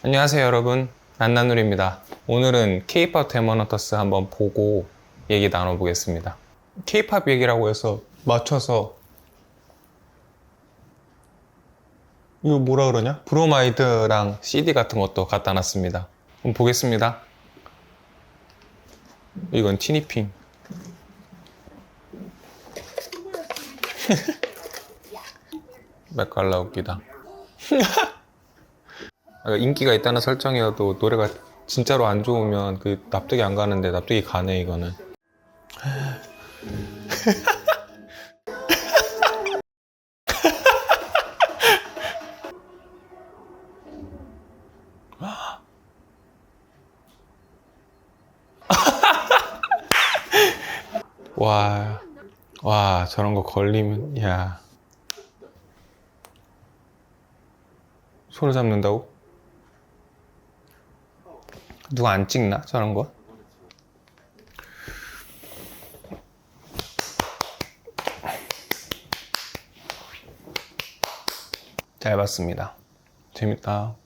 안녕하세요 여러분, 난나누리입니다. 오늘은 K-POP 데몬 헌터스 한번 보고 얘기 나눠보겠습니다. K-POP 얘기라고 해서 맞춰서 이거 뭐라 그러냐? 브로마이드랑 CD 같은 것도 갖다 놨습니다. 한번 보겠습니다. 이건 티니핑. 맥갈라 웃기다. 인기가 있다는 설정이어도 노래가 진짜로 안 좋으면 그 납득이 안 가는데 납득이 가네 이거는. 와 저런 거 걸리면 야 손을 잡는다고? 누가 안 찍나? 저런 거? 잘 봤습니다. 재밌다.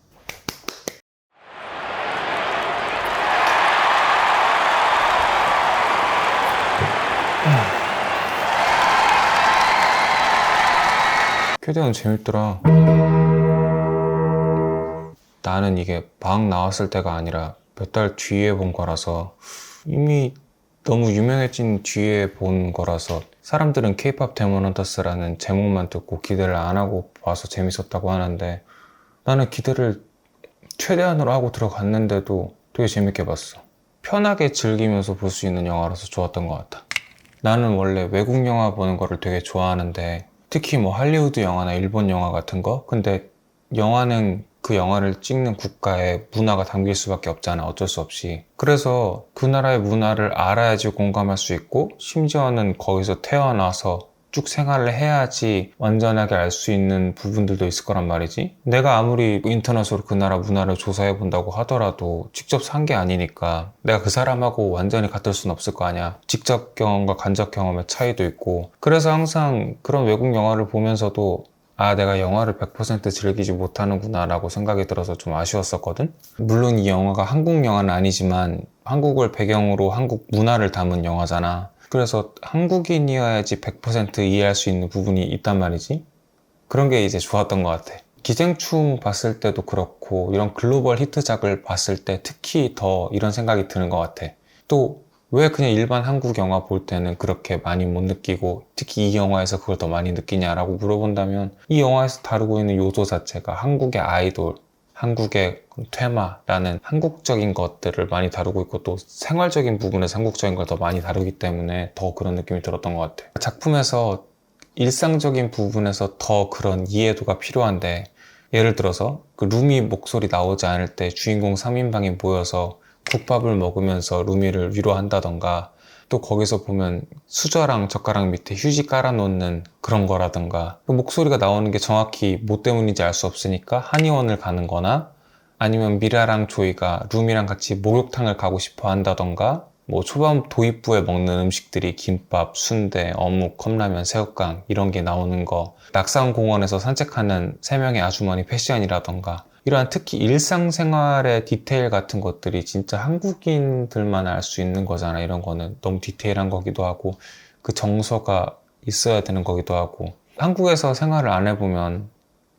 쾌대는 재밌더라. 나는 이게 막 나왔을 때가 아니라 몇 달 뒤에 본 거라서, 이미 너무 유명해진 뒤에 본 거라서 사람들은 K-POP 데몬 헌터스라는 제목만 듣고 기대를 안 하고 봐서 재밌었다고 하는데, 나는 기대를 최대한으로 하고 들어갔는데도 되게 재밌게 봤어. 편하게 즐기면서 볼 수 있는 영화라서 좋았던 것 같아. 나는 원래 외국 영화 보는 거를 되게 좋아하는데, 특히 뭐 할리우드 영화나 일본 영화 같은 거? 근데 영화는 그 영화를 찍는 국가의 문화가 담길 수밖에 없잖아, 어쩔 수 없이. 그래서 그 나라의 문화를 알아야지 공감할 수 있고, 심지어는 거기서 태어나서 쭉 생활을 해야지 완전하게 알 수 있는 부분들도 있을 거란 말이지. 내가 아무리 인터넷으로 그 나라 문화를 조사해 본다고 하더라도 직접 산 게 아니니까 내가 그 사람하고 완전히 같을 수는 없을 거 아니야. 직접 경험과 간접 경험의 차이도 있고. 그래서 항상 그런 외국 영화를 보면서도 내가 영화를 100% 즐기지 못하는구나 라고 생각이 들어서 좀 아쉬웠었거든. 물론 이 영화가 한국 영화는 아니지만 한국을 배경으로 한국 문화를 담은 영화잖아. 그래서 한국인이어야지 100% 이해할 수 있는 부분이 있단 말이지. 그런 게 이제 좋았던 것 같아. 기생충 봤을 때도 그렇고, 이런 글로벌 히트작을 봤을 때 특히 더 이런 생각이 드는 것 같아. 또 왜 그냥 일반 한국 영화 볼 때는 그렇게 많이 못 느끼고, 특히 이 영화에서 그걸 더 많이 느끼냐라고 물어본다면, 이 영화에서 다루고 있는 요소 자체가 한국의 아이돌, 한국의 퇴마라는 한국적인 것들을 많이 다루고 있고, 또 생활적인 부분에서 한국적인 걸 더 많이 다루기 때문에 더 그런 느낌이 들었던 것 같아. 작품에서 일상적인 부분에서 더 그런 이해도가 필요한데, 예를 들어서 그 루미 목소리 나오지 않을 때 주인공 3인방이 모여서 국밥을 먹으면서 루미를 위로한다던가, 또 거기서 보면 수저랑 젓가락 밑에 휴지 깔아놓는 그런 거라던가, 그 목소리가 나오는 게 정확히 뭐 때문인지 알 수 없으니까 한의원을 가는 거나, 아니면 미라랑 조이가 루미랑 같이 목욕탕을 가고 싶어 한다던가, 뭐 초반 도입부에 먹는 음식들이 김밥, 순대, 어묵, 컵라면, 새우깡 이런 게 나오는 거, 낙산공원에서 산책하는 3명의 아주머니 패션이라던가, 이러한 특히 일상생활의 디테일 같은 것들이 진짜 한국인들만 알 수 있는 거잖아. 이런 거는 너무 디테일한 거기도 하고, 그 정서가 있어야 되는 거기도 하고, 한국에서 생활을 안 해보면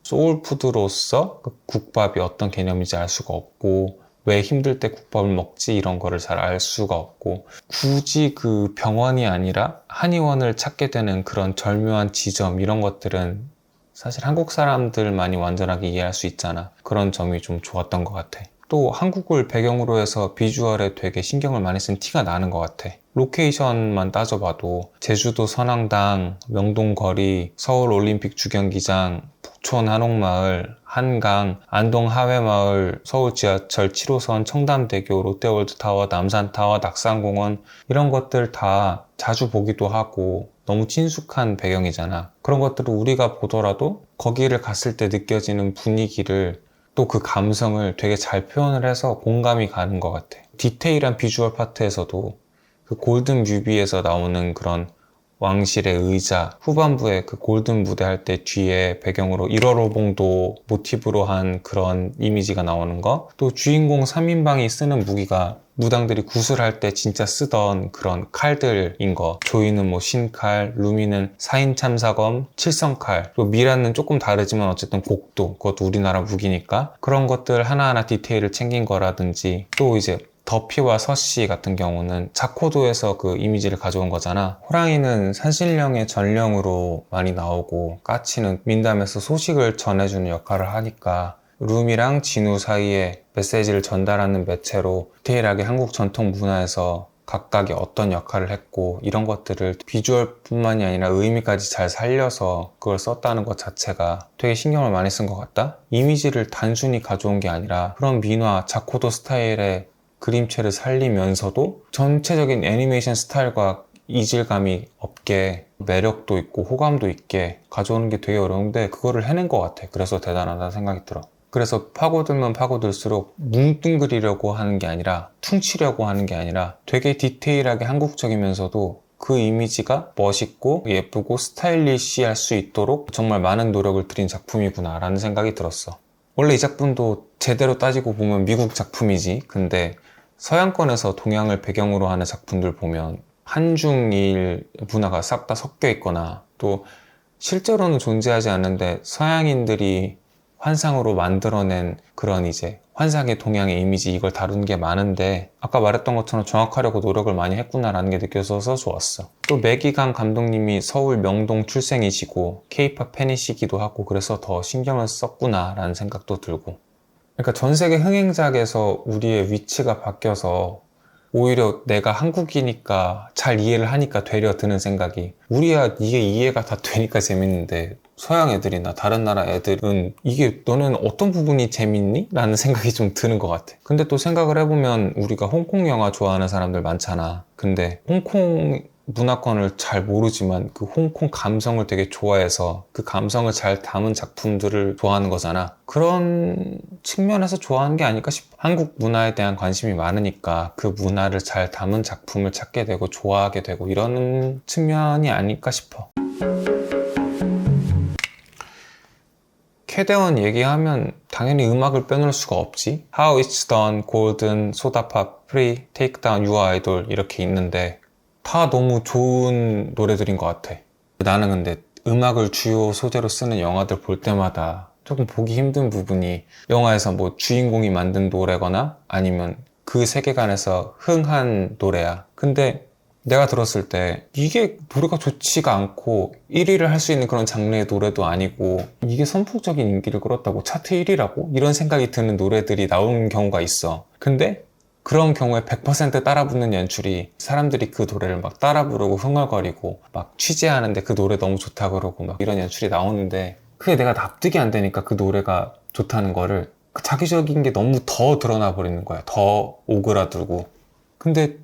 소울푸드로서 그 국밥이 어떤 개념인지 알 수가 없고, 왜 힘들 때 국밥을 먹지 이런 거를 잘 알 수가 없고, 굳이 그 병원이 아니라 한의원을 찾게 되는 그런 절묘한 지점, 이런 것들은 사실 한국 사람들만이 완전하게 이해할 수 있잖아. 그런 점이 좀 좋았던 것 같아. 또 한국을 배경으로 해서 비주얼에 되게 신경을 많이 쓴 티가 나는 것 같아. 로케이션만 따져봐도 제주도 선앙당, 명동거리, 서울 올림픽 주경기장, 북촌 한옥마을, 한강, 안동 하회마을, 서울 지하철 7호선 청담대교, 롯데월드타워, 남산타워, 낙산공원, 이런 것들 다 자주 보기도 하고 너무 친숙한 배경이잖아. 그런 것들을 우리가 보더라도 거기를 갔을 때 느껴지는 분위기를 또 그 감성을 되게 잘 표현을 해서 공감이 가는 것 같아. 디테일한 비주얼 파트에서도 그 골든 뮤비에서 나오는 그런 왕실의 의자, 후반부에 그 골든 무대 할 때 뒤에 배경으로 1월호봉도 모티브로 한 그런 이미지가 나오는 거, 또 주인공 3인방이 쓰는 무기가 무당들이 구슬할 때 진짜 쓰던 그런 칼들인 거, 조이는 뭐 신칼, 루미는 4인 참사검, 칠성칼, 또 미라는 조금 다르지만 어쨌든 곡도, 그것도 우리나라 무기니까 그런 것들 하나하나 디테일을 챙긴 거라든지, 또 이제 더피와 서씨 같은 경우는 자코도에서 그 이미지를 가져온 거잖아. 호랑이는 산신령의 전령으로 많이 나오고, 까치는 민담에서 소식을 전해주는 역할을 하니까 룸이랑 진우 사이에 메시지를 전달하는 매체로 디테일하게 한국 전통 문화에서 각각이 어떤 역할을 했고, 이런 것들을 비주얼뿐만이 아니라 의미까지 잘 살려서 그걸 썼다는 것 자체가 되게 신경을 많이 쓴 것 같다? 이미지를 단순히 가져온 게 아니라 그런 민화, 자코도 스타일의 그림체를 살리면서도 전체적인 애니메이션 스타일과 이질감이 없게 매력도 있고 호감도 있게 가져오는 게 되게 어려운데 그거를 해낸 것 같아. 그래서 대단하다는 생각이 들어. 그래서 파고들면 파고들수록 뭉뚱그리려고 하는 게 아니라 퉁치려고 하는 게 아니라 되게 디테일하게 한국적이면서도 그 이미지가 멋있고 예쁘고 스타일리시할 수 있도록 정말 많은 노력을 들인 작품이구나 라는 생각이 들었어. 원래 이 작품도 제대로 따지고 보면 미국 작품이지. 근데 서양권에서 동양을 배경으로 하는 작품들 보면 한중일 문화가 싹 다 섞여 있거나, 또 실제로는 존재하지 않는데 서양인들이 환상으로 만들어낸 그런 이제 환상의 동양의 이미지, 이걸 다루는 게 많은데 아까 말했던 것처럼 정확하려고 노력을 많이 했구나라는 게 느껴져서 좋았어. 또 매기강 감독님이 서울 명동 출생이시고 K-팝 팬이시기도 하고 그래서 더 신경을 썼구나라는 생각도 들고, 그러니까 전 세계 흥행작에서 우리의 위치가 바뀌어서 오히려 내가 한국이니까 잘 이해를 하니까 되려 드는 생각이, 우리야 이게 이해가 다 되니까 재밌는데 서양 애들이나 다른 나라 애들은 이게 너는 어떤 부분이 재밌니? 라는 생각이 좀 드는 것 같아. 근데 또 생각을 해보면 우리가 홍콩 영화 좋아하는 사람들 많잖아. 근데 홍콩 문화권을 잘 모르지만 그 홍콩 감성을 되게 좋아해서 그 감성을 잘 담은 작품들을 좋아하는 거잖아. 그런 측면에서 좋아하는 게 아닐까 싶어. 한국 문화에 대한 관심이 많으니까 그 문화를 잘 담은 작품을 찾게 되고 좋아하게 되고 이러는 측면이 아닐까 싶어. 캐대원 얘기하면 당연히 음악을 빼놓을 수가 없지. How It's Done, Golden, 소다팝, Free, Take Down Your Idol 이렇게 있는데 다 너무 좋은 노래들인 것 같아. 나는 근데 음악을 주요 소재로 쓰는 영화들 볼 때마다 조금 보기 힘든 부분이, 영화에서 뭐 주인공이 만든 노래거나 아니면 그 세계관에서 흥한 노래야. 근데 내가 들었을 때 이게 노래가 좋지가 않고 1위를 할 수 있는 그런 장르의 노래도 아니고 이게 선풍적인 인기를 끌었다고 차트 1위라고? 이런 생각이 드는 노래들이 나오는 경우가 있어. 근데 그런 경우에 100% 따라 부르는 연출이, 사람들이 그 노래를 막 따라 부르고 흥얼거리고 막 취재하는데 그 노래 너무 좋다 그러고 막 이런 연출이 나오는데, 그게 내가 납득이 안 되니까 그 노래가 좋다는 거를 자기적인 게 너무 더 드러나 버리는 거야. 더 오그라들고. 근데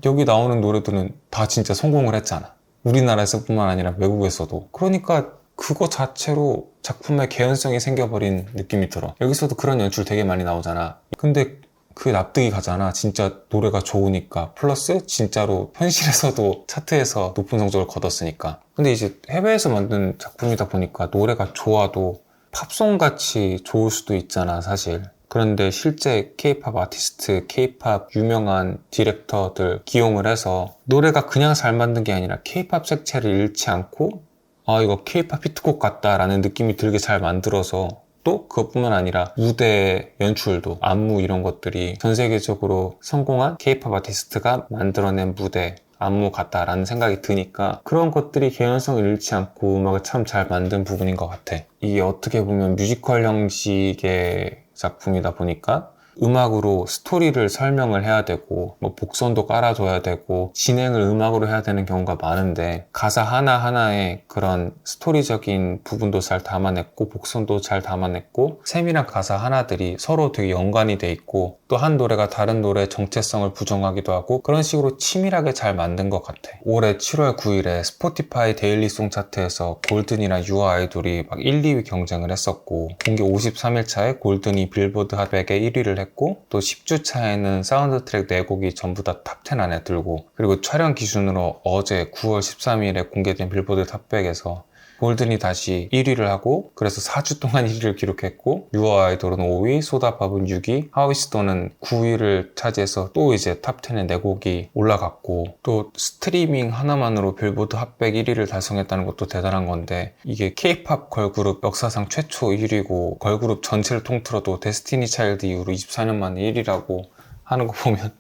여기 나오는 노래들은 다 진짜 성공을 했잖아. 우리나라에서뿐만 아니라 외국에서도. 그러니까 그거 자체로 작품의 개연성이 생겨버린 느낌이 들어. 여기서도 그런 연출 되게 많이 나오잖아. 근데 그게 납득이 가잖아. 진짜 노래가 좋으니까. 플러스 진짜로 현실에서도 차트에서 높은 성적을 거뒀으니까. 근데 이제 해외에서 만든 작품이다 보니까 노래가 좋아도 팝송 같이 좋을 수도 있잖아, 사실. 그런데 실제 K-팝 아티스트, K-팝 유명한 디렉터들 기용을 해서 노래가 그냥 잘 만든 게 아니라 K-팝 색채를 잃지 않고 아, 이거 K-팝 히트곡 같다라는 느낌이 들게 잘 만들어서, 또 그것뿐만 아니라 무대 연출도, 안무 이런 것들이 전 세계적으로 성공한 K-팝 아티스트가 만들어낸 무대, 안무 같다라는 생각이 드니까 그런 것들이 개연성을 잃지 않고 음악을 참 잘 만든 부분인 것 같아. 이게 어떻게 보면 뮤지컬 형식의 작품이다 보니까 음악으로 스토리를 설명을 해야 되고 뭐 복선도 깔아줘야 되고 진행을 음악으로 해야 되는 경우가 많은데 가사 하나하나에 그런 스토리적인 부분도 잘 담아냈고 복선도 잘 담아냈고 세밀한 가사 하나들이 서로 되게 연관이 돼 있고 또 한 노래가 다른 노래의 정체성을 부정하기도 하고 그런 식으로 치밀하게 잘 만든 것 같아. 올해 7월 9일에 스포티파이 데일리송 차트에서 골든이랑 유아 아이돌이 막 1, 2위 경쟁을 했었고 공개 53일 차에 골든이 빌보드 핫 100에 1위를 했고 또 10주 차에는 사운드 트랙 4곡이 전부 다 탑 10 안에 들고 그리고 촬영 기준으로 어제 9월 13일에 공개된 빌보드 탑 100에서 골든이 다시 1위를 하고 그래서 4주 동안 1위를 기록했고 유아 아이돌은 5위, 소다팝은 6위, 하위스톤은 9위를 차지해서 또 이제 탑 10에 4곡이 올라갔고 또 스트리밍 하나만으로 빌보드 핫백 1위를 달성했다는 것도 대단한 건데 이게 K-팝 걸그룹 역사상 최초 1위고 걸그룹 전체를 통틀어도 데스티니 차일드 이후로 24년 만에 1위라고 하는 거 보면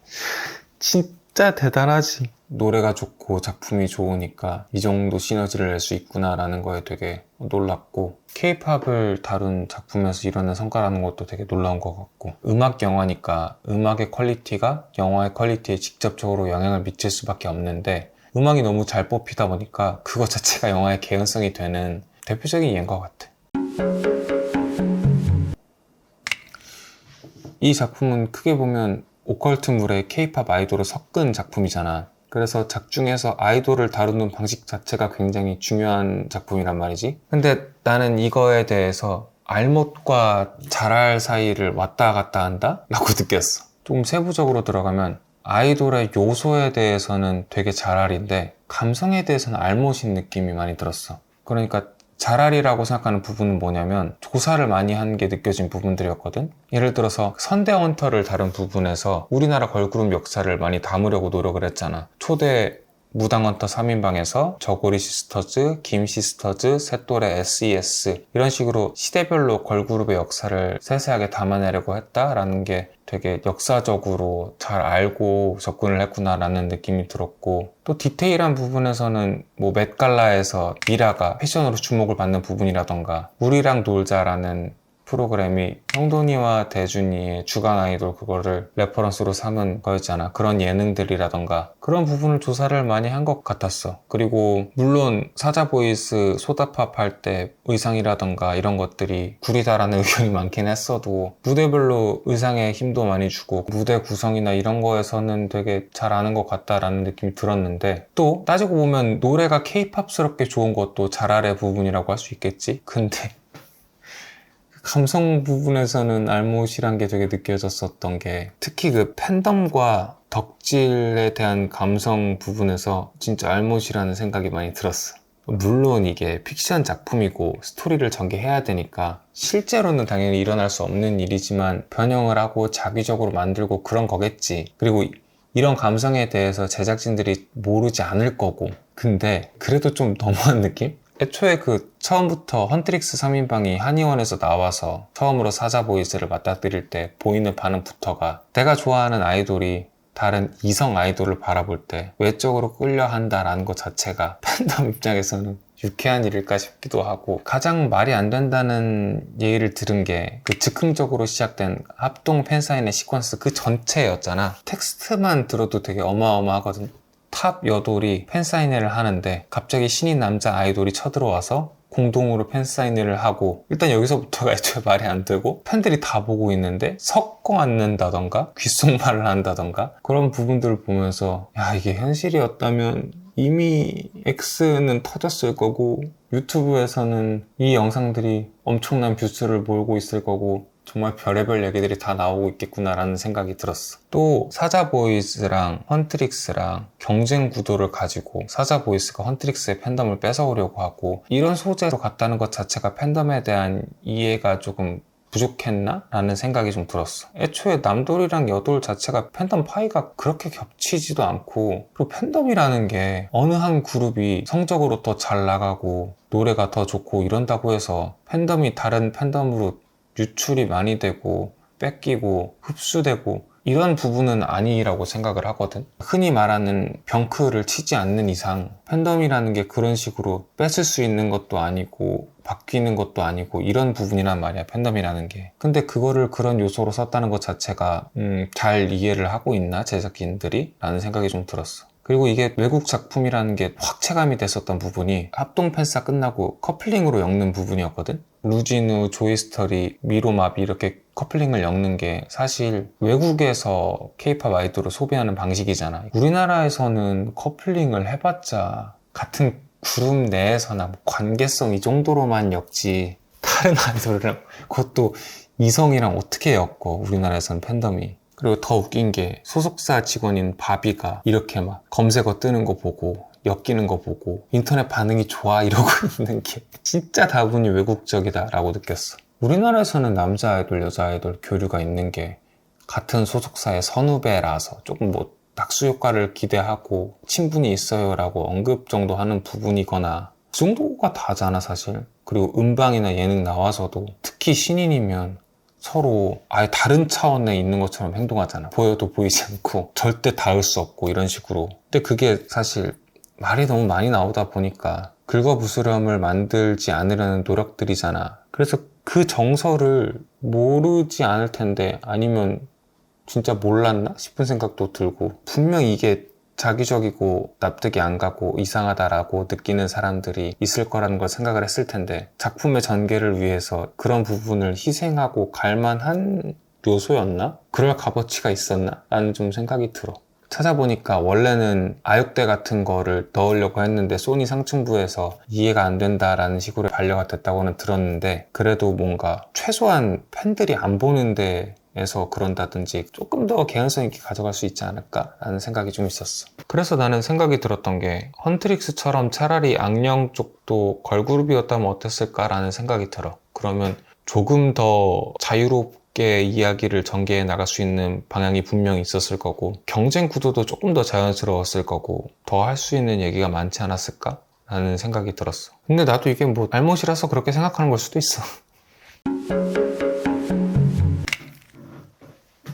진짜 대단하지. 노래가 좋고 작품이 좋으니까 이 정도 시너지를 낼 수 있구나 라는 거에 되게 놀랍고 K-팝을 다룬 작품에서 이런 성과라는 것도 되게 놀라운 것 같고 음악 영화니까 음악의 퀄리티가 영화의 퀄리티에 직접적으로 영향을 미칠 수밖에 없는데 음악이 너무 잘 뽑히다 보니까 그것 자체가 영화의 개연성이 되는 대표적인 예인 것 같아. 이 작품은 크게 보면 오컬트물에 K-팝 아이돌을 섞은 작품이잖아. 그래서 작중에서 아이돌을 다루는 방식 자체가 굉장히 중요한 작품이란 말이지. 근데 나는 이거에 대해서 알못과 잘알 사이를 왔다 갔다 한다? 라고 느꼈어. 좀 세부적으로 들어가면 아이돌의 요소에 대해서는 되게 잘알인데 감성에 대해서는 알못인 느낌이 많이 들었어. 그러니까 잘알이라고 생각하는 부분은 뭐냐면 조사를 많이 한 게 느껴진 부분들이었거든. 예를 들어서 선대헌터를 다룬 부분에서 우리나라 걸그룹 역사를 많이 담으려고 노력을 했잖아. 초대 무당헌터 3인방에서 저고리 시스터즈, 김 시스터즈, 셋돌의 SES 이런 식으로 시대별로 걸그룹의 역사를 세세하게 담아내려고 했다라는 게 되게 역사적으로 잘 알고 접근을 했구나라는 느낌이 들었고 또 디테일한 부분에서는 뭐 맷갈라에서 미라가 패션으로 주목을 받는 부분이라던가 우리랑 놀자라는 프로그램이 형돈이와 대준이의 주간 아이돌 그거를 레퍼런스로 삼은 거였잖아. 그런 예능들이라던가 그런 부분을 조사를 많이 한 것 같았어. 그리고 물론 사자보이스 소다팝 할 때 의상이라던가 이런 것들이 구리다라는 의견이 많긴 했어도 무대별로 의상에 힘도 많이 주고 무대 구성이나 이런 거에서는 되게 잘 아는 것 같다라는 느낌이 들었는데 또 따지고 보면 노래가 K-팝스럽게 좋은 것도 잘알의 부분이라고 할 수 있겠지? 근데 감성 부분에서는 알못이란 게 되게 느껴졌었던 게 특히 그 팬덤과 덕질에 대한 감성 부분에서 진짜 알못이라는 생각이 많이 들었어. 물론 이게 픽션 작품이고 스토리를 전개해야 되니까 실제로는 당연히 일어날 수 없는 일이지만 변형을 하고 자기적으로 만들고 그런 거겠지. 그리고 이런 감성에 대해서 제작진들이 모르지 않을 거고 근데 그래도 좀 너무한 느낌? 애초에 그 처음부터 헌트릭스 3인방이 한의원에서 나와서 처음으로 사자보이스를 맞닥뜨릴 때 보이는 반응부터가 내가 좋아하는 아이돌이 다른 이성 아이돌을 바라볼 때 외적으로 끌려한다라는 것 자체가 팬덤 입장에서는 유쾌한 일일까 싶기도 하고 가장 말이 안 된다는 얘기를 들은 게 그 즉흥적으로 시작된 합동 팬사인회 시퀀스 그 전체였잖아. 텍스트만 들어도 되게 어마어마하거든. 탑 여돌이 팬사인회를 하는데 갑자기 신인 남자 아이돌이 쳐들어와서 공동으로 팬사인회를 하고 일단 여기서부터가 애초에 말이 안 되고 팬들이 다 보고 있는데 섞어 앉는다던가 귓속말을 한다던가 그런 부분들을 보면서 야 이게 현실이었다면 이미 X는 터졌을 거고 유튜브에서는 이 영상들이 엄청난 뷰수를 몰고 있을 거고 정말 별의별 얘기들이 다 나오고 있겠구나라는 생각이 들었어. 또 사자보이스랑 헌트릭스랑 경쟁 구도를 가지고 사자보이스가 헌트릭스의 팬덤을 뺏어오려고 하고 이런 소재로 갔다는 것 자체가 팬덤에 대한 이해가 조금 부족했나? 라는 생각이 좀 들었어. 애초에 남돌이랑 여돌 자체가 팬덤 파이가 그렇게 겹치지도 않고 그리고 팬덤이라는 게 어느 한 그룹이 성적으로 더 잘 나가고 노래가 더 좋고 이런다고 해서 팬덤이 다른 팬덤으로 유출이 많이 되고 뺏기고 흡수되고 이런 부분은 아니라고 생각을 하거든. 흔히 말하는 병크를 치지 않는 이상 팬덤이라는 게 그런 식으로 뺏을 수 있는 것도 아니고 바뀌는 것도 아니고 이런 부분이란 말이야, 팬덤이라는 게. 근데 그거를 그런 요소로 썼다는 것 자체가 잘 이해를 하고 있나, 제작진들이? 라는 생각이 좀 들었어. 그리고 이게 외국 작품이라는 게 확 체감이 됐었던 부분이 합동 팬싸 끝나고 커플링으로 엮는 부분이었거든. 루지누, 조이스터리, 미로마비 이렇게 커플링을 엮는 게 사실 외국에서 케이팝 아이돌을 소비하는 방식이잖아. 우리나라에서는 커플링을 해봤자 같은 그룹 내에서나 뭐 관계성 이 정도로만 엮지, 다른 아이돌이랑, 그것도 이성이랑 어떻게 엮어, 우리나라에서는 팬덤이. 그리고 더 웃긴 게 소속사 직원인 바비가 이렇게 막 검색어 뜨는 거 보고 엮이는 거 보고 인터넷 반응이 좋아 이러고 있는 게 진짜 다분히 외국적이다 라고 느꼈어. 우리나라에서는 남자 아이돌, 여자 아이돌 교류가 있는 게 같은 소속사의 선후배라서 조금 뭐 낙수 효과를 기대하고 친분이 있어요 라고 언급 정도 하는 부분이거나 그 정도가 다잖아 사실. 그리고 음방이나 예능 나와서도 특히 신인이면 서로 아예 다른 차원에 있는 것처럼 행동하잖아. 보여도 보이지 않고 절대 닿을 수 없고 이런 식으로. 근데 그게 사실 말이 너무 많이 나오다 보니까 긁어부스럼을 만들지 않으려는 노력들이잖아. 그래서 그 정서를 모르지 않을 텐데, 아니면 진짜 몰랐나 싶은 생각도 들고, 분명 이게 자기적이고 납득이 안 가고 이상하다라고 느끼는 사람들이 있을 거라는 걸 생각을 했을 텐데, 작품의 전개를 위해서 그런 부분을 희생하고 갈만한 요소였나? 그럴 값어치가 있었나? 라는 좀 생각이 들어. 찾아보니까 원래는 아육대 같은 거를 넣으려고 했는데 소니 상층부에서 이해가 안 된다라는 식으로 반려가 됐다고는 들었는데, 그래도 뭔가 최소한 팬들이 안 보는 데에서 그런다든지 조금 더 개연성 있게 가져갈 수 있지 않을까라는 생각이 좀 있었어. 그래서 나는 생각이 들었던 게, 헌트릭스처럼 차라리 악령 쪽도 걸그룹이었다면 어땠을까라는 생각이 들어. 그러면 조금 더 자유롭게 이야기를 전개해 나갈 수 있는 방향이 분명히 있었을 거고, 경쟁 구도도 조금 더 자연스러웠을 거고, 더 할 수 있는 얘기가 많지 않았을까? 라는 생각이 들었어. 근데 나도 이게 뭐 잘못이라서 그렇게 생각하는 걸 수도 있어.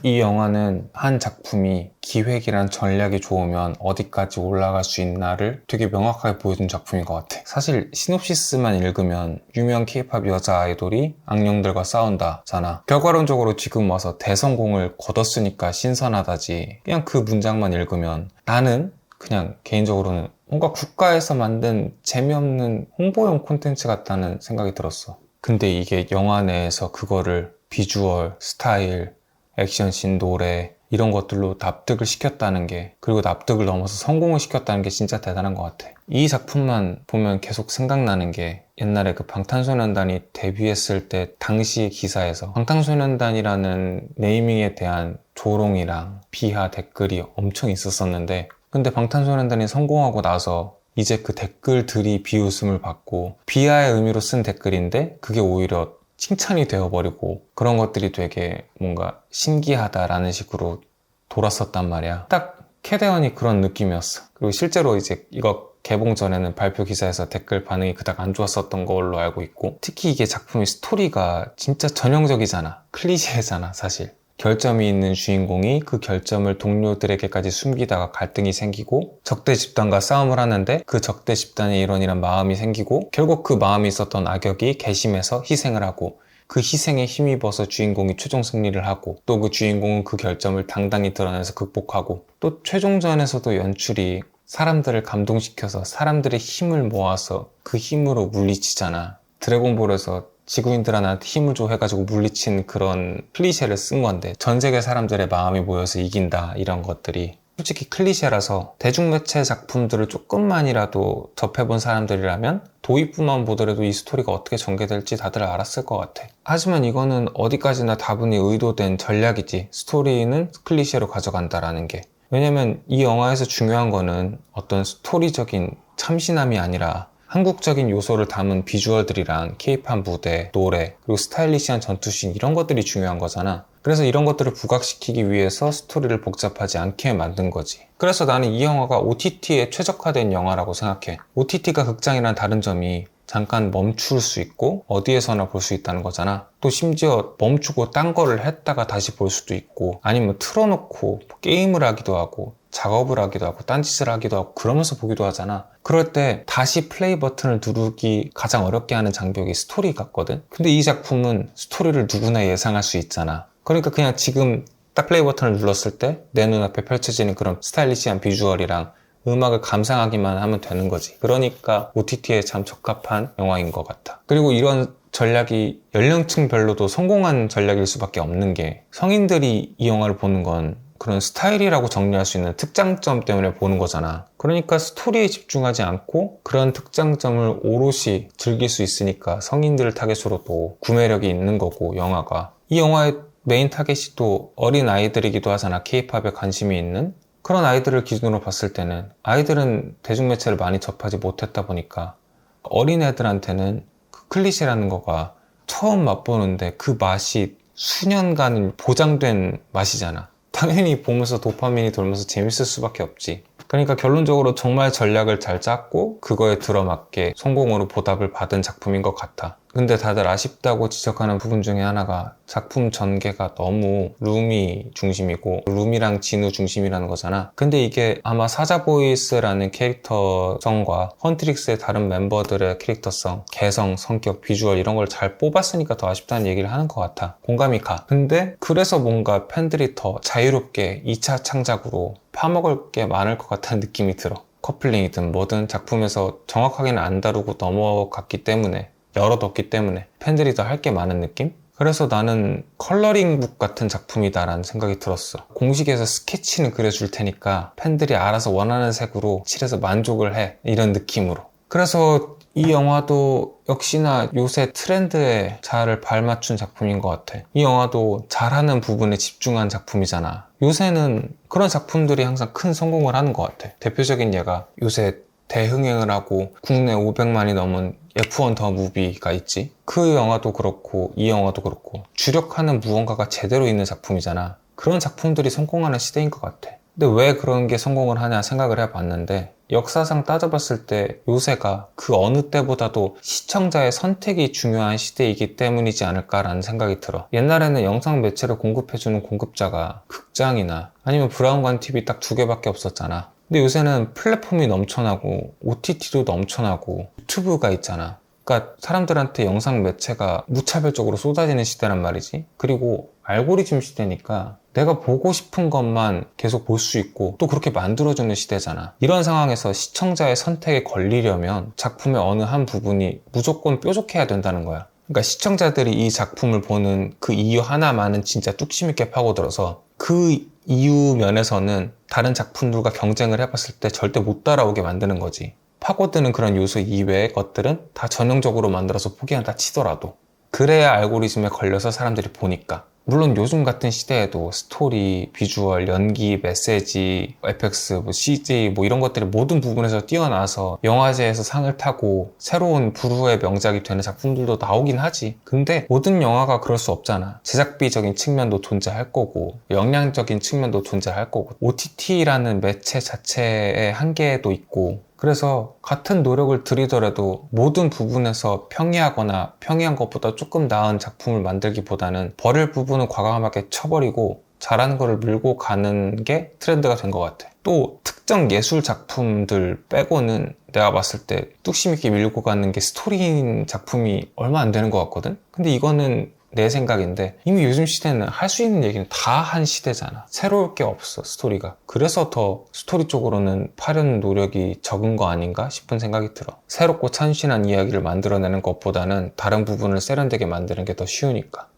이 영화는 한 작품이 기획이란 전략이 좋으면 어디까지 올라갈 수 있나를 되게 명확하게 보여준 작품인 것 같아. 사실 시놉시스만 읽으면 유명 K-팝 여자 아이돌이 악령들과 싸운다잖아. 결과론적으로 지금 와서 대성공을 거뒀으니까 신선하다지, 그냥 그 문장만 읽으면 나는 그냥 개인적으로는 뭔가 국가에서 만든 재미없는 홍보용 콘텐츠 같다는 생각이 들었어. 근데 이게 영화 내에서 그거를 비주얼, 스타일, 액션씬, 노래 이런 것들로 납득을 시켰다는 게, 그리고 납득을 넘어서 성공을 시켰다는 게 진짜 대단한 것 같아. 이 작품만 보면 계속 생각나는 게, 옛날에 그 방탄소년단이 데뷔했을 때 당시 기사에서 방탄소년단이라는 네이밍에 대한 조롱이랑 비하 댓글이 엄청 있었었는데, 근데 방탄소년단이 성공하고 나서 이제 그 댓글들이 비웃음을 받고, 비하의 의미로 쓴 댓글인데 그게 오히려 칭찬이 되어버리고, 그런 것들이 되게 뭔가 신기하다라는 식으로 돌았었단 말이야. 딱 캐대언이 그런 느낌이었어. 그리고 실제로 이제 이거 개봉 전에는 발표 기사에서 댓글 반응이 그닥 안 좋았었던 걸로 알고 있고, 특히 이게 작품의 스토리가 진짜 전형적이잖아. 클리셰잖아 사실. 결점이 있는 주인공이 그 결점을 동료들에게까지 숨기다가 갈등이 생기고, 적대 집단과 싸움을 하는데 그 적대 집단의 일원이란 마음이 생기고, 결국 그 마음이 있었던 악역이 괘씸해서 희생을 하고, 그 희생에 힘입어서 주인공이 최종 승리를 하고, 또 그 주인공은 그 결점을 당당히 드러내서 극복하고, 또 최종전에서도 연출이 사람들을 감동시켜서 사람들의 힘을 모아서 그 힘으로 물리치잖아. 드래곤볼에서 지구인들한테 힘을 줘 해가지고 물리친 그런 클리셰를 쓴 건데, 전 세계 사람들의 마음이 모여서 이긴다, 이런 것들이 솔직히 클리셰라서 대중매체 작품들을 조금만이라도 접해본 사람들이라면 도입부만 보더라도 이 스토리가 어떻게 전개될지 다들 알았을 것 같아. 하지만 이거는 어디까지나 다분히 의도된 전략이지, 스토리는 클리셰로 가져간다라는 게. 왜냐면 이 영화에서 중요한 거는 어떤 스토리적인 참신함이 아니라 한국적인 요소를 담은 비주얼들이랑 케이팝 무대, 노래, 그리고 스타일리시한 전투씬, 이런 것들이 중요한 거잖아. 그래서 이런 것들을 부각시키기 위해서 스토리를 복잡하지 않게 만든 거지. 그래서 나는 이 영화가 OTT에 최적화된 영화라고 생각해. OTT가 극장이랑 다른 점이 잠깐 멈출 수 있고 어디에서나 볼 수 있다는 거잖아. 또 심지어 멈추고 딴 거를 했다가 다시 볼 수도 있고, 아니면 틀어놓고 게임을 하기도 하고 작업을 하기도 하고 딴짓을 하기도 하고 그러면서 보기도 하잖아. 그럴 때 다시 플레이 버튼을 누르기 가장 어렵게 하는 장벽이 스토리 같거든. 근데 이 작품은 스토리를 누구나 예상할 수 있잖아. 그러니까 그냥 지금 딱 플레이 버튼을 눌렀을 때 내 눈앞에 펼쳐지는 그런 스타일리시한 비주얼이랑 음악을 감상하기만 하면 되는 거지. 그러니까 OTT에 참 적합한 영화인 것 같아. 그리고 이런 전략이 연령층별로도 성공한 전략일 수밖에 없는 게, 성인들이 이 영화를 보는 건 그런 스타일이라고 정리할 수 있는 특장점 때문에 보는 거잖아. 그러니까 스토리에 집중하지 않고 그런 특장점을 오롯이 즐길 수 있으니까 성인들 타겟으로도 구매력이 있는 거고, 영화가. 이 영화의 메인 타겟이 또 어린 아이들이기도 하잖아. K-팝에 관심이 있는 그런 아이들을 기준으로 봤을 때는, 아이들은 대중매체를 많이 접하지 못했다 보니까 어린애들한테는 그 클리셰라는 거가 처음 맛보는데 그 맛이 수년간 보장된 맛이잖아. 당연히 보면서 도파민이 돌면서 재밌을 수밖에 없지. 그러니까 결론적으로 정말 전략을 잘 짰고 그거에 들어맞게 성공으로 보답을 받은 작품인 것 같아. 근데 다들 아쉽다고 지적하는 부분 중에 하나가 작품 전개가 너무 루미 중심이고 루미랑 진우 중심이라는 거잖아. 근데 이게 아마 사자보이스라는 캐릭터성과 헌트릭스의 다른 멤버들의 캐릭터성, 개성, 성격, 비주얼 이런 걸 잘 뽑았으니까 더 아쉽다는 얘기를 하는 것 같아. 공감이 가. 근데 그래서 뭔가 팬들이 더 자유롭게 2차 창작으로 파먹을 게 많을 것 같다는 느낌이 들어. 커플링이든 뭐든 작품에서 정확하게는 안 다루고 넘어갔기 때문에, 열어뒀기 때문에 팬들이 더 할 게 많은 느낌? 그래서 나는 컬러링북 같은 작품이다라는 생각이 들었어. 공식에서 스케치는 그려줄 테니까 팬들이 알아서 원하는 색으로 칠해서 만족을 해, 이런 느낌으로. 그래서 이 영화도 역시나 요새 트렌드에 잘 발맞춘 작품인 것 같아. 이 영화도 잘하는 부분에 집중한 작품이잖아. 요새는 그런 작품들이 항상 큰 성공을 하는 것 같아. 대표적인 예가 요새 대흥행을 하고 국내 500만이 넘은 F1 더 무비가 있지. 그 영화도 그렇고 이 영화도 그렇고 주력하는 무언가가 제대로 있는 작품이잖아. 그런 작품들이 성공하는 시대인 것 같아. 근데 왜 그런 게 성공을 하냐 생각을 해봤는데, 역사상 따져봤을 때 요새가 그 어느 때보다도 시청자의 선택이 중요한 시대이기 때문이지 않을까라는 생각이 들어. 옛날에는 영상 매체를 공급해주는 공급자가 극장이나 아니면 브라운관 TV 딱 2개밖에 없었잖아. 근데 요새는 플랫폼이 넘쳐나고 OTT도 넘쳐나고 유튜브가 있잖아. 그러니까 사람들한테 영상 매체가 무차별적으로 쏟아지는 시대란 말이지. 그리고 알고리즘 시대니까 내가 보고 싶은 것만 계속 볼 수 있고 또 그렇게 만들어주는 시대잖아. 이런 상황에서 시청자의 선택에 걸리려면 작품의 어느 한 부분이 무조건 뾰족해야 된다는 거야. 그러니까 시청자들이 이 작품을 보는 그 이유 하나만은 진짜 뚝심 있게 파고들어서 그 이유 면에서는 다른 작품들과 경쟁을 해봤을 때 절대 못 따라오게 만드는 거지. 파고드는 그런 요소 이외의 것들은 다 전형적으로 만들어서 포기한다 치더라도, 그래야 알고리즘에 걸려서 사람들이 보니까. 물론 요즘 같은 시대에도 스토리, 비주얼, 연기, 메시지, FX, CG 이런 것들이 모든 부분에서 뛰어나서 영화제에서 상을 타고 새로운 부르의 명작이 되는 작품들도 나오긴 하지. 근데 모든 영화가 그럴 수 없잖아. 제작비적인 측면도 존재할 거고 역량적인 측면도 존재할 거고 OTT라는 매체 자체의 한계도 있고, 그래서 같은 노력을 들이더라도 모든 부분에서 평이하거나 평이한 것보다 조금 나은 작품을 만들기보다는 버릴 부분은 과감하게 쳐버리고 잘하는 거를 밀고 가는 게 트렌드가 된 것 같아. 또 특정 예술 작품들 빼고는 내가 봤을 때 뚝심 있게 밀고 가는 게 스토리인 작품이 얼마 안 되는 것 같거든? 근데 이거는 내 생각인데, 이미 요즘 시대는 할 수 있는 얘기는 다 한 시대잖아. 새로울 게 없어, 스토리가. 그래서 더 스토리 쪽으로는 파려는 노력이 적은 거 아닌가 싶은 생각이 들어. 새롭고 참신한 이야기를 만들어내는 것보다는 다른 부분을 세련되게 만드는 게 더 쉬우니까.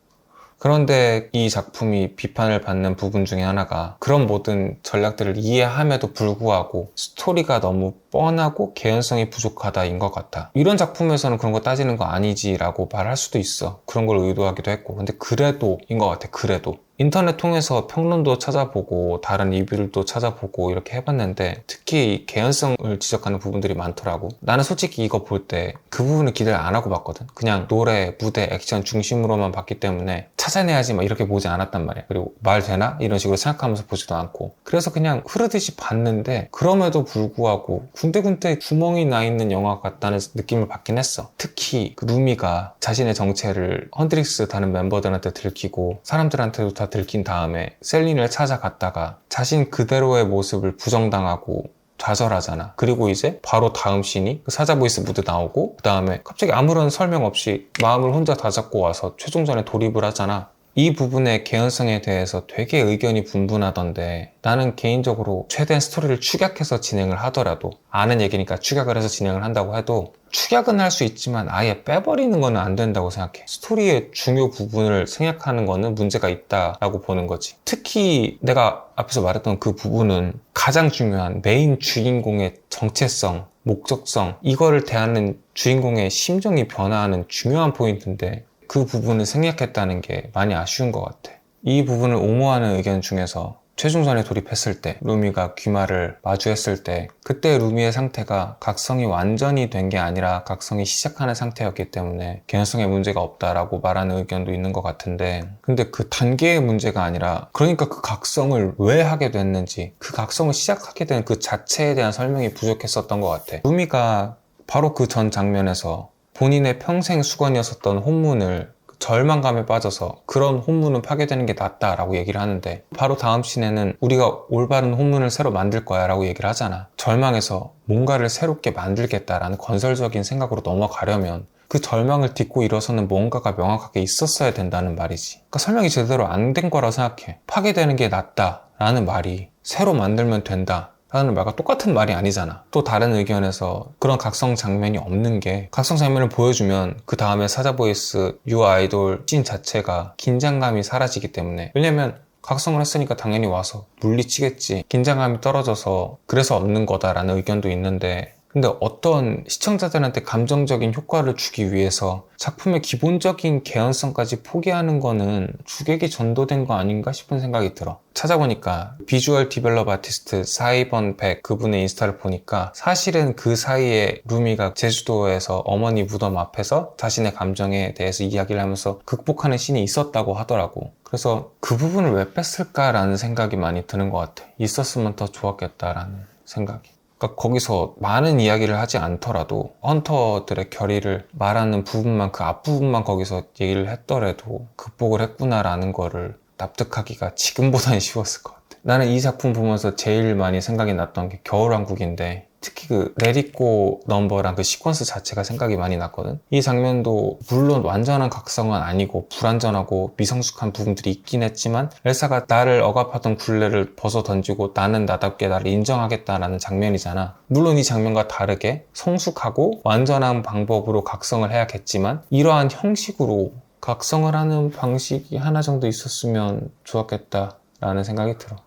그런데 이 작품이 비판을 받는 부분 중에 하나가 그런 모든 전략들을 이해함에도 불구하고 스토리가 너무 뻔하고 개연성이 부족하다인 것 같아. 이런 작품에서는 그런 거 따지는 거 아니지 라고 말할 수도 있어. 그런 걸 의도하기도 했고. 근데 그래도 인 것 같아. 그래도 인터넷 통해서 평론도 찾아보고 다른 리뷰들도 찾아보고 이렇게 해봤는데 특히 개연성을 지적하는 부분들이 많더라고. 나는 솔직히 이거 볼 때 그 부분을 기대를 안 하고 봤거든. 그냥 노래, 무대, 액션 중심으로만 봤기 때문에 찾아내야지 막 이렇게 보지 않았단 말이야. 그리고 말 되나? 이런 식으로 생각하면서 보지도 않고. 그래서 그냥 흐르듯이 봤는데 그럼에도 불구하고 군데군데 구멍이 나 있는 영화 같다는 느낌을 받긴 했어. 특히 그 루미가 자신의 정체를 헌드릭스 다른 멤버들한테 들키고 사람들한테도 다 들킨 다음에 셀린을 찾아갔다가 자신 그대로의 모습을 부정당하고 좌절하잖아. 그리고 이제 바로 다음 씬이 그 사자보이스 무대 나오고 그 다음에 갑자기 아무런 설명 없이 마음을 혼자 다잡고 와서 최종전에 돌입을 하잖아. 이 부분의 개연성에 대해서 되게 의견이 분분하던데 나는 개인적으로 최대한 스토리를 축약해서 진행을 하더라도 아는 얘기니까 축약을 해서 진행을 한다고 해도 축약은 할 수 있지만 아예 빼버리는 거는 안 된다고 생각해. 스토리의 중요 부분을 생략하는 거는 문제가 있다라고 보는 거지. 특히 내가 앞에서 말했던 그 부분은 가장 중요한 메인 주인공의 정체성, 목적성 이거를 대하는 주인공의 심정이 변화하는 중요한 포인트인데 그 부분을 생략했다는 게 많이 아쉬운 것 같아. 이 부분을 옹호하는 의견 중에서 최종전에 돌입했을 때 루미가 귀마를 마주했을 때 그때 루미의 상태가 각성이 완전히 된 게 아니라 각성이 시작하는 상태였기 때문에 개연성에 문제가 없다라고 말하는 의견도 있는 것 같은데 근데 그 단계의 문제가 아니라 그러니까 그 각성을 왜 하게 됐는지 그 각성을 시작하게 된 그 자체에 대한 설명이 부족했었던 것 같아. 루미가 바로 그 전 장면에서 본인의 평생 수건이었었던 혼문을 절망감에 빠져서 그런 혼문은 파괴되는 게 낫다라고 얘기를 하는데 바로 다음 씬에는 우리가 올바른 혼문을 새로 만들 거야 라고 얘기를 하잖아. 절망해서 뭔가를 새롭게 만들겠다라는 건설적인 생각으로 넘어가려면 그 절망을 딛고 일어서는 뭔가가 명확하게 있었어야 된다는 말이지. 그러니까 설명이 제대로 안 된 거라고 생각해. 파괴되는 게 낫다라는 말이 새로 만들면 된다 라는 말과 똑같은 말이 아니잖아. 또 다른 의견에서 그런 각성 장면이 없는 게 각성 장면을 보여주면 그 다음에 사자보이스 유 아이돌 씬 자체가 긴장감이 사라지기 때문에 왜냐면 각성을 했으니까 당연히 와서 물리치겠지. 긴장감이 떨어져서 그래서 얻는 거다라는 의견도 있는데 근데 어떤 시청자들한테 감정적인 효과를 주기 위해서 작품의 기본적인 개연성까지 포기하는 거는 주객이 전도된 거 아닌가 싶은 생각이 들어. 찾아보니까 비주얼 디벨롭 아티스트 사이번 백 그분의 인스타를 보니까 사실은 그 사이에 루미가 제주도에서 어머니 무덤 앞에서 자신의 감정에 대해서 이야기를 하면서 극복하는 씬이 있었다고 하더라고. 그래서 그 부분을 왜 뺐을까라는 생각이 많이 드는 것 같아. 있었으면 더 좋았겠다라는 생각이. 그러니까 거기서 많은 이야기를 하지 않더라도 헌터들의 결의를 말하는 부분만 그 앞부분만 거기서 얘기를 했더라도 극복을 했구나라는 거를 납득하기가 지금보다는 쉬웠을 것 같아. 나는 이 작품 보면서 제일 많이 생각이 났던 게 겨울왕국인데 특히 그 레디꼬 넘버랑 그 시퀀스 자체가 생각이 많이 났거든. 이 장면도 물론 완전한 각성은 아니고 불완전하고 미성숙한 부분들이 있긴 했지만 엘사가 나를 억압하던 굴레를 벗어 던지고 나는 나답게 나를 인정하겠다라는 장면이잖아. 물론 이 장면과 다르게 성숙하고 완전한 방법으로 각성을 해야겠지만 이러한 형식으로 각성을 하는 방식이 하나 정도 있었으면 좋았겠다라는 생각이 들어.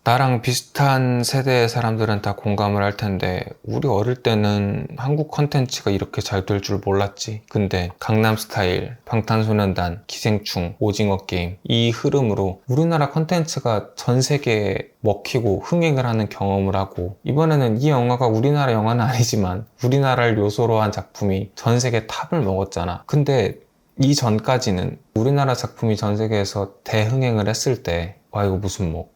나랑 비슷한 세대의 사람들은 다 공감을 할 텐데 우리 어릴 때는 한국 컨텐츠가 이렇게 잘 될 줄 몰랐지. 근데 강남스타일, 방탄소년단, 기생충, 오징어 게임 이 흐름으로 우리나라 컨텐츠가 전 세계에 먹히고 흥행을 하는 경험을 하고 이번에는 이 영화가 우리나라 영화는 아니지만 우리나라를 요소로 한 작품이 전 세계 탑을 먹었잖아. 근데 이전까지는 우리나라 작품이 전 세계에서 대흥행을 했을 때 와 이거 무슨 뭐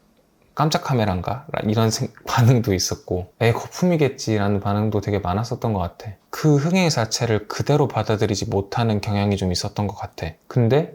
깜짝 카메라인가? 이런 반응도 있었고 거품이겠지라는 반응도 되게 많았었던 것 같아. 그 흥행 자체를 그대로 받아들이지 못하는 경향이 좀 있었던 것 같아. 근데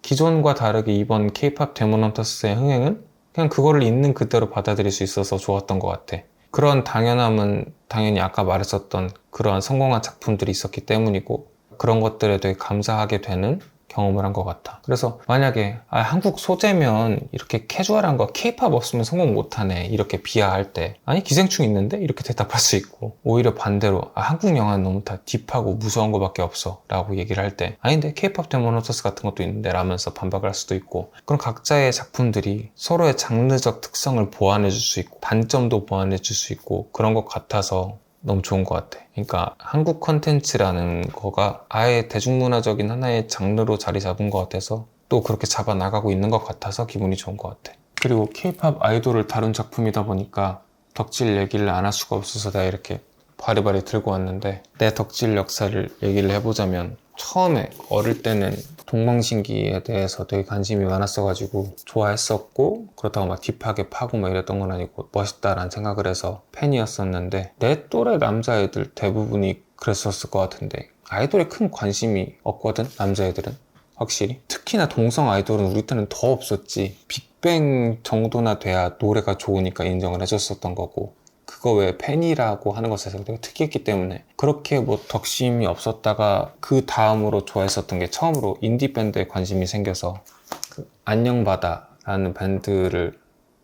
기존과 다르게 이번 K-POP 데몬 헌터스의 흥행은 그냥 그거를 있는 그대로 받아들일 수 있어서 좋았던 것 같아. 그런 당연함은 당연히 아까 말했었던 그러한 성공한 작품들이 있었기 때문이고 그런 것들에 되게 감사하게 되는 경험을 한 것 같아. 그래서 만약에 한국 소재면 이렇게 캐주얼한 거 K-POP 없으면 성공 못하네 이렇게 비하할 때 아니 기생충 있는데? 이렇게 대답할 수 있고 오히려 반대로 한국 영화는 너무 다 딥하고 무서운 거밖에 없어 라고 얘기를 할 때 아닌데 K-POP 데몬 헌터스 같은 것도 있는데 라면서 반박을 할 수도 있고 그런 각자의 작품들이 서로의 장르적 특성을 보완해 줄 수 있고 단점도 보완해 줄 수 있고 그런 것 같아서 너무 좋은 것 같아. 그러니까 한국 컨텐츠라는 거가 아예 대중문화적인 하나의 장르로 자리 잡은 것 같아서 또 그렇게 잡아 나가고 있는 것 같아서 기분이 좋은 것 같아. 그리고 K-pop 아이돌을 다룬 작품이다 보니까 덕질 얘기를 안 할 수가 없어서 내가 이렇게 바리바리 들고 왔는데, 내 덕질 역사를 얘기를 해보자면, 처음에 어릴 때는 동방신기에 대해서 되게 관심이 많았어가지고 좋아했었고, 그렇다고 막 딥하게 파고 막 이랬던 건 아니고 멋있다라는 생각을 해서 팬이었었는데, 내 또래 남자애들 대부분이 그랬었을 것 같은데 아이돌에 큰 관심이 없거든, 남자애들은. 확실히 특히나 동성 아이돌은 우리 때는 더 없었지. 빅뱅 정도나 돼야 노래가 좋으니까 인정을 해줬었던 거고, 그거 외에 팬이라고 하는 것에 대해서 되게 특이했기 때문에 그렇게 뭐 덕심이 없었다가, 그 다음으로 좋아했었던 게 처음으로 인디밴드에 관심이 생겨서 그 안녕바다라는 밴드를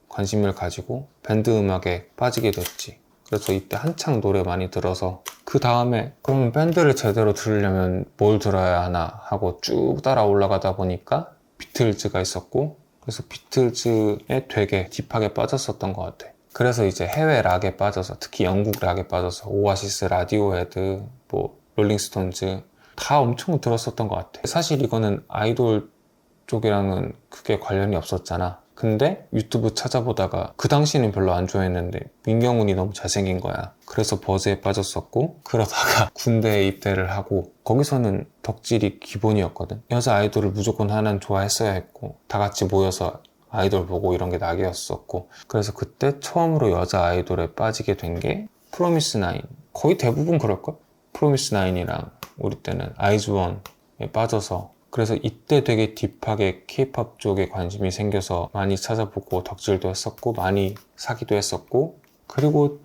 관심을 가지고 밴드 음악에 빠지게 됐지. 그래서 이때 한창 노래 많이 들어서, 그 다음에 그러면 밴드를 제대로 들으려면 뭘 들어야 하나 하고 쭉 따라 올라가다 보니까 비틀즈가 있었고, 그래서 비틀즈에 되게 딥하게 빠졌었던 것 같아. 그래서 이제 해외 락에 빠져서, 특히 영국 락에 빠져서 오아시스, 라디오헤드, 뭐 롤링스톤즈 다 엄청 들었었던 것 같아. 사실 이거는 아이돌 쪽이랑은 크게 관련이 없었잖아. 근데 유튜브 찾아보다가 그 당시는 별로 안 좋아했는데 민경훈이 너무 잘생긴 거야. 그래서 버즈에 빠졌었고, 그러다가 군대에 입대를 하고, 거기서는 덕질이 기본이었거든. 여자 아이돌을 무조건 하나는 좋아했어야 했고, 다 같이 모여서 아이돌 보고 이런 게 낙이었었고, 그래서 그때 처음으로 여자 아이돌에 빠지게 된 게 프로미스 나인. 거의 대부분 그럴걸? 프로미스 나인이랑 우리 때는 아이즈원에 빠져서, 그래서 이때 되게 딥하게 K-pop 쪽에 관심이 생겨서 많이 찾아보고 덕질도 했었고 많이 사기도 했었고, 그리고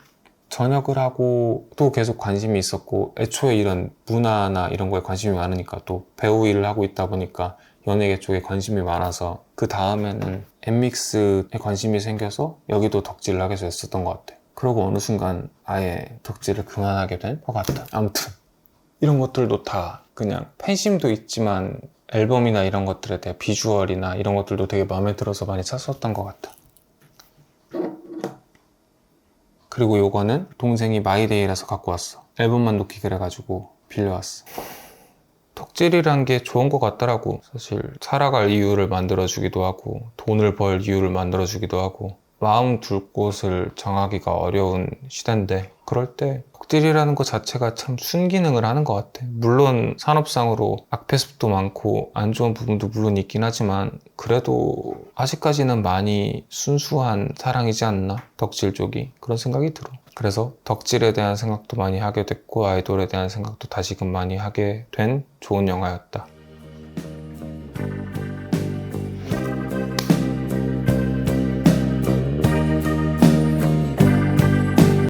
전역을 하고 또 계속 관심이 있었고, 애초에 이런 문화나 이런 거에 관심이 많으니까, 또 배우 일을 하고 있다 보니까 연예계 쪽에 관심이 많아서 그 다음에는 엠믹스에 관심이 생겨서 여기도 덕질을 하게 됐었던 것 같아. 그러고 어느 순간 아예 덕질을 그만하게 된 것 같다. 아무튼 이런 것들도 다 그냥 팬심도 있지만 앨범이나 이런 것들에 대한 비주얼이나 이런 것들도 되게 마음에 들어서 많이 샀었던 것 같아. 그리고 요거는 동생이 마이데이라서 갖고 왔어. 앨범만 놓기 그래가지고 빌려왔어. 덕질이란 게 좋은 것 같더라고. 사실 살아갈 이유를 만들어주기도 하고, 돈을 벌 이유를 만들어주기도 하고, 마음 둘 곳을 정하기가 어려운 시대인데, 그럴 때 덕질이라는 것 자체가 참 순기능을 하는 것 같아. 물론 산업상으로 악폐습도 많고 안 좋은 부분도 물론 있긴 하지만, 그래도 아직까지는 많이 순수한 사랑이지 않나? 덕질 쪽이. 그런 생각이 들어. 그래서 덕질에 대한 생각도 많이 하게 됐고, 아이돌에 대한 생각도 다시금 많이 하게 된 좋은 영화였다.